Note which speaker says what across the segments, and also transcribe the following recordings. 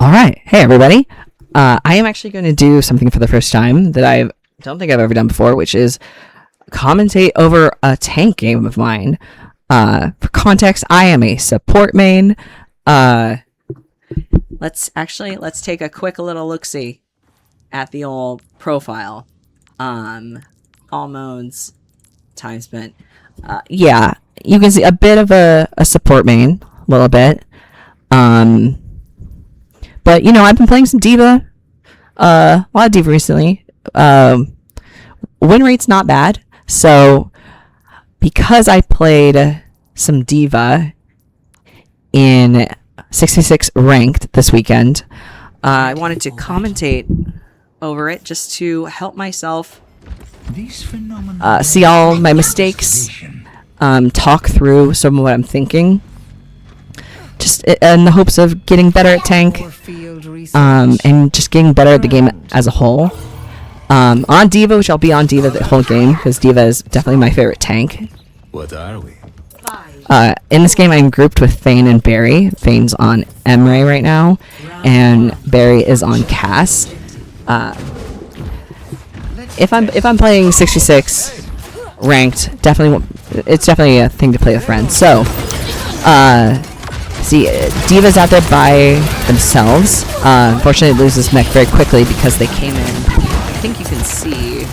Speaker 1: Alright, hey everybody. I am actually going to do something for the first time that I don't think I've ever done before, which is commentate over a tank game of mine. For context, I am a support main. Let's take a quick little look-see at the old profile. All modes, time spent. Yeah, you can see a bit of a support main, a little bit. But, you know, I've been playing some D.Va, a lot of D.Va recently. Win rate's not bad, so because I played some D.Va in 66 ranked this weekend, I wanted to commentate over it just to help myself see all my mistakes, talk through some of what I'm thinking, just in the hopes of getting better at tank, and just getting better at the game as a whole. On D.Va, which I'll be on D.Va the whole game, because D.Va is definitely my favorite tank.
Speaker 2: What are we?
Speaker 1: In this game, I'm grouped with Thane and Barry. Thane's on Emre right now, and Barry is on Cass. If I'm playing 66 ranked, it's definitely a thing to play with friends. So, see, D.Va's out there by themselves. Unfortunately, it loses mech very quickly because they came in. I think you can see.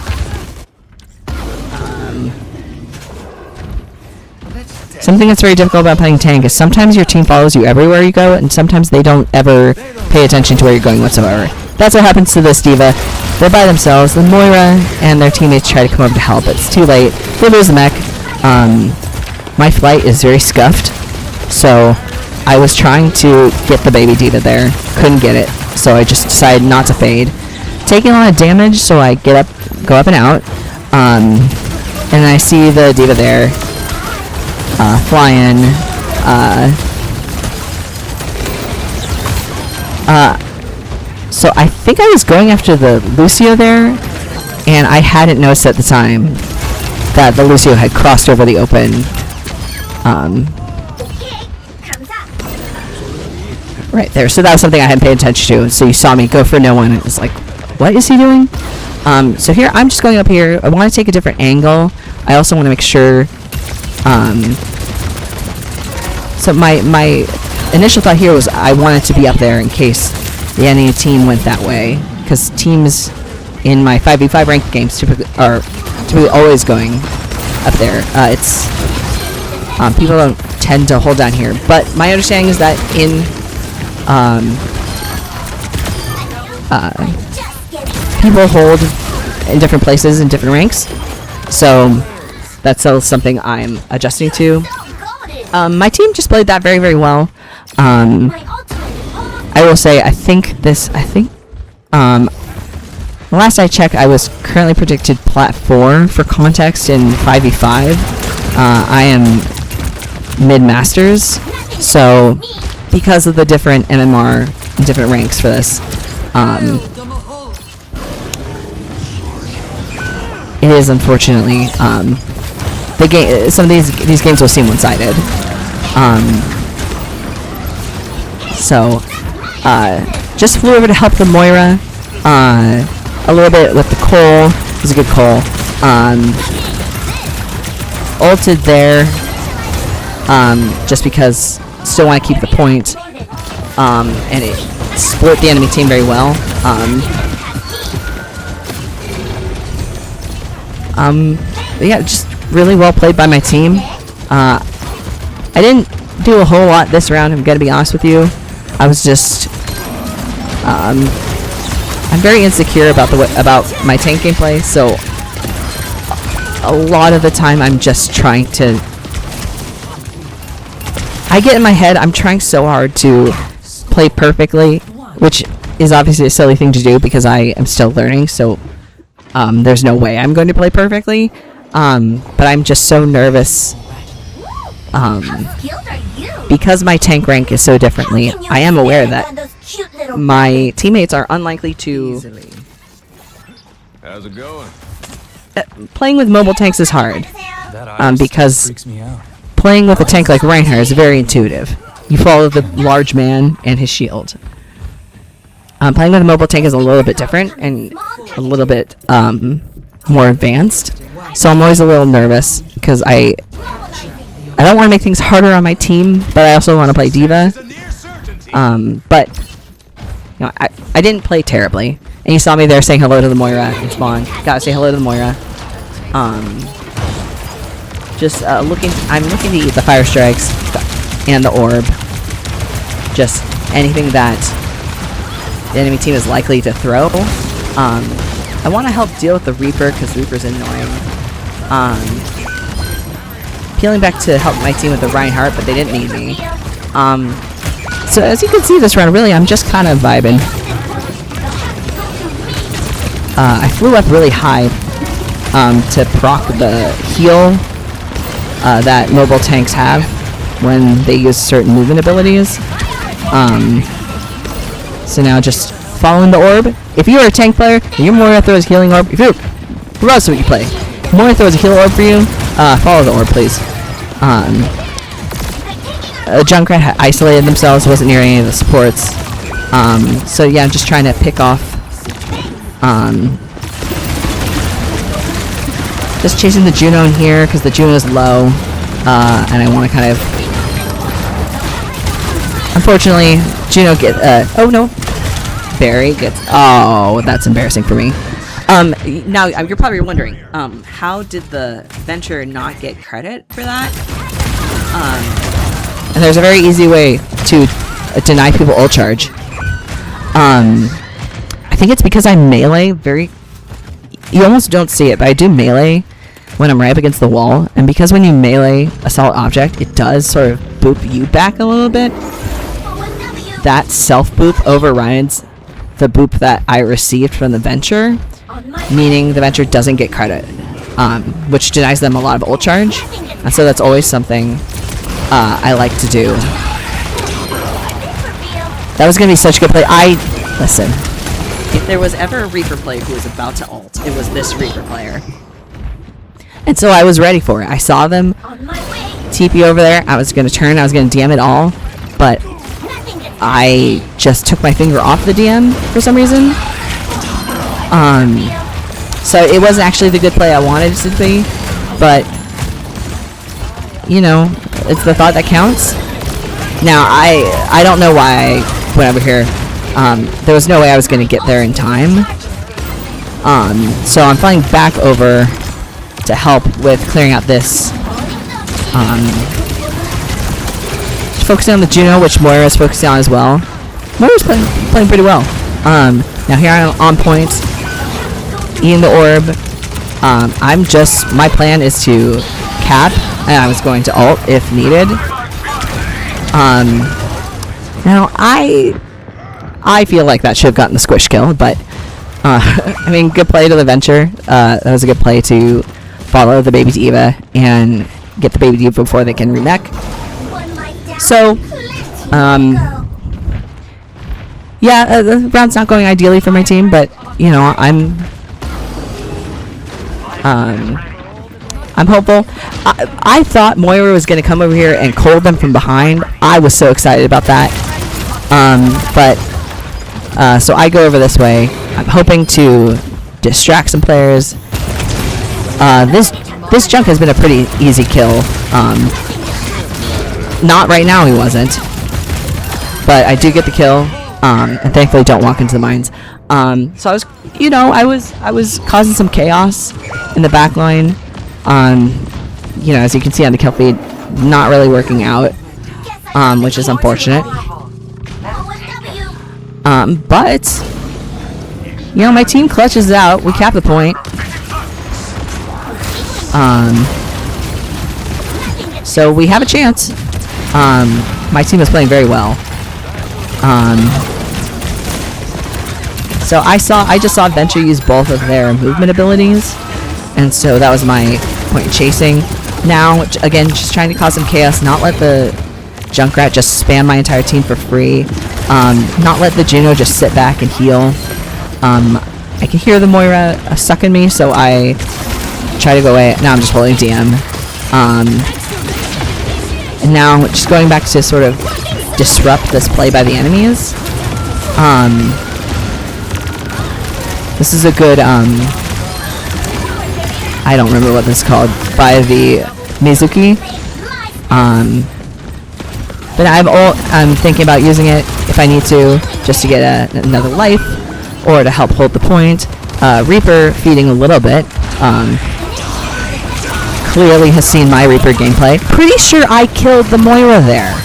Speaker 1: Something that's very difficult about playing tank is sometimes your team follows you everywhere you go, and sometimes they don't ever pay attention to where you're going whatsoever. That's what happens to this D.Va. They're by themselves. The Moira and their teammates try to come over to help. It's too late. They lose the mech. My flight is very scuffed, so I was trying to get the baby D.Va there. Couldn't get it, so I just decided not to fade. Taking a lot of damage, so I go up and out, and I see the D.Va there, fly in, so I think I was going after the Lucio there, and I hadn't noticed at the time that the Lucio had crossed over the open, right there. So that was something I hadn't paid attention to. So you saw me go for no one, and it was like, what is he doing? So here, I'm just going up here. I want to take a different angle. I also want to make sure, so my initial thought here was I wanted to be up there in case the enemy team went that way, because teams in my 5v5 ranked games typically always going up there. People don't tend to hold down here, but my understanding is that in people hold in different places in different ranks, so that's still something I'm adjusting to. My team just played that very, very well. I will say, last I checked, I was currently predicted Plat 4 for context in 5v5. I am mid-masters, so because of the different MMR and different ranks for this, it is unfortunately, some of these games will seem one-sided. So, just flew over to help the Moira, a little bit with the Cole. It was a good Cole. Ulted there, just because still want to keep the point, and it split the enemy team very well. Yeah, just really well played by my team. I didn't do a whole lot this round, I'm gonna be honest with you. I was just, I'm very insecure about my tank gameplay, so a lot of the time I'm just trying to, I get in my head, I'm trying so hard to play perfectly, which is obviously a silly thing to do because I am still learning, so there's no way I'm going to play perfectly, but I'm just so nervous, because my tank rank is so differently. I am aware that my teammates are unlikely to...
Speaker 2: How's it going?
Speaker 1: Playing with mobile tanks is hard, because playing with a tank like Reinhardt is very intuitive. You follow the large man and his shield. Playing with a mobile tank is a little bit different and a little bit more advanced. So I'm always a little nervous because I don't want to make things harder on my team, but I also want to play D.Va. But you know, I didn't play terribly, and you saw me there saying hello to the Moira in spawn. Gotta say hello to the Moira. Just looking. I'm looking to eat the fire strikes and the orb. Just anything that the enemy team is likely to throw. I want to help deal with the Reaper because Reaper's annoying. Peeling back to help my team with the Reinhardt, but they didn't need me. So as you can see this round, really, I'm just kind of vibing. I flew up really high to proc the heal that mobile tanks have when they use certain movement abilities. So now just following the orb. If you are a tank player and your Moira throws healing orb, regardless of what you play, if Moira throws a heal orb for you, follow the orb, please. Junkrat had isolated themselves, wasn't near any of the supports. So yeah, I'm just trying to pick off. Just chasing the Juno in here because the Juno is low, and I want to kind of. Unfortunately, Juno oh no, Barry gets. Oh, that's embarrassing for me. Now you're probably wondering, how did the Venture not get credit for that? And there's a very easy way to deny people ult charge. I think it's because I melee very. You almost don't see it, but I do melee when I'm right up against the wall, and because when you melee a solid object, it does sort of boop you back a little bit. That self boop overrides the boop that I received from the Venture, meaning the Venture doesn't get credit, which denies them a lot of ult charge, and so that's always something I like to do. That was gonna be such a good play. Listen. If there was ever a Reaper player who was about to ult, it was this Reaper player. And so I was ready for it. I saw them TP over there. I was going to turn. I was going to DM it all. But I just took my finger off the DM for some reason. So it wasn't actually the good play I wanted it to be. But, you know, it's the thought that counts. Now, I don't know why I went over here. There was no way I was going to get there in time. So I'm flying back over to help with clearing out this. Just focusing on the Juno, which Moira is focusing on as well. Moira's playing pretty well. Now here I'm on point, eating the orb. My plan is to cap, and I was going to ult if needed. Now I feel like that should have gotten the squish kill, but I mean, good play to the Venture. That was a good play to follow the baby D.Va and get the baby D.Va before they can remech. So, yeah, the round's not going ideally for my team, but you know, I'm hopeful. I thought Moira was going to come over here and cold them from behind. I was so excited about that. So I go over this way. I'm hoping to distract some players. This Junk has been a pretty easy kill. Not right now, he wasn't. But I do get the kill, and thankfully don't walk into the mines. So I was causing some chaos in the back line. You know, as you can see on the kill feed, not really working out, which is unfortunate. But you know, my team clutches out. We cap the point. So we have a chance. My team is playing very well. So I just saw Venture use both of their movement abilities, and so that was my point in chasing. Now, again, just trying to cause some chaos, not let the Junkrat just spam my entire team for free. Not let the Juno just sit back and heal. I can hear the Moira sucking me, so I try to go away. Now I'm just holding DM. And now just going back to sort of disrupt this play by the enemies. This is a good, I don't remember what this is called, by the Mizuki. But I'm thinking about using it if I need to, just to get another life, or to help hold the point. Reaper feeding a little bit. Clearly has seen my Reaper gameplay. Pretty sure I killed the Moira there.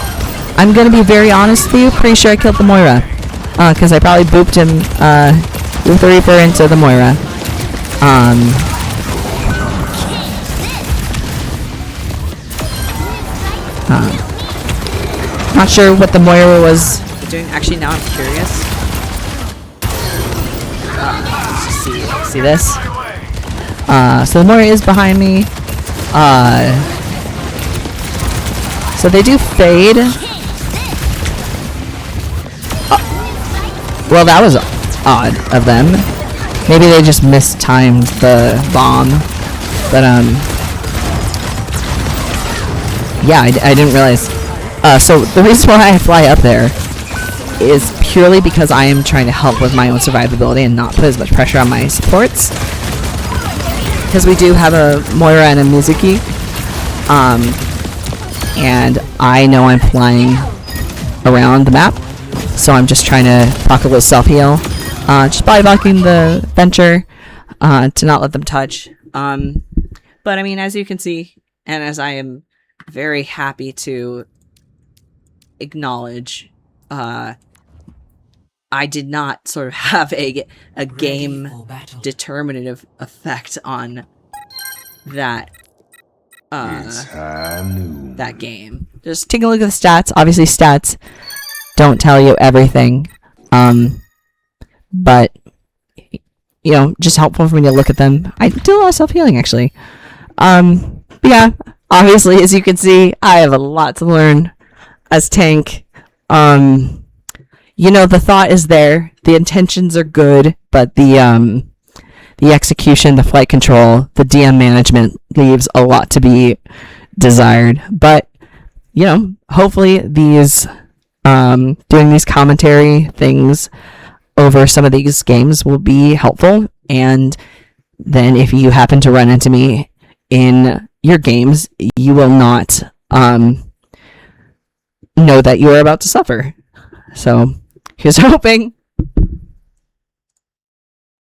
Speaker 1: I'm gonna be very honest with you. Pretty sure I killed the Moira. Because I probably booped him, with the Reaper into the Moira. Not sure what the Moira was doing. Actually, now I'm curious. Let's just see this. So the Moira is behind me. So they do fade. Well, that was odd of them. Maybe they just mistimed the bomb. But, yeah, I didn't realize. So the reason why I fly up there is purely because I am trying to help with my own survivability and not put as much pressure on my supports. Because we do have a Moira and a Mizuki. And I know I'm flying around the map. So I'm just trying to proc a little self-heal. Just by blocking the Venture to not let them touch. But I mean, as you can see, and as I am very happy to acknowledge, I did not sort of have a game determinative effect on that that game. Just take a look at the stats. Obviously stats don't tell you everything, but you know, just helpful for me to look at them. I do a lot of self-healing actually. But yeah, obviously as you can see, I have a lot to learn as tank. You know, the thought is there, the intentions are good, but the execution, the flight control, the DM management leaves a lot to be desired. But you know, hopefully these doing these commentary things over some of these games will be helpful, and then if you happen to run into me in your games, you will not know that you are about to suffer. So here's hoping.